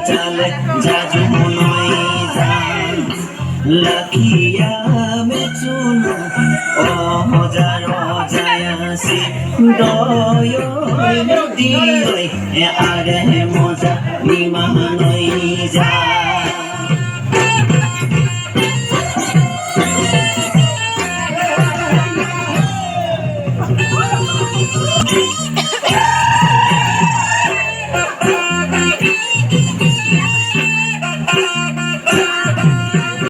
চলে যাজু নয় লাখিয়া মে চুনো ও হাজার যায়াসি দয় দিয় আরে মজা নিমানয়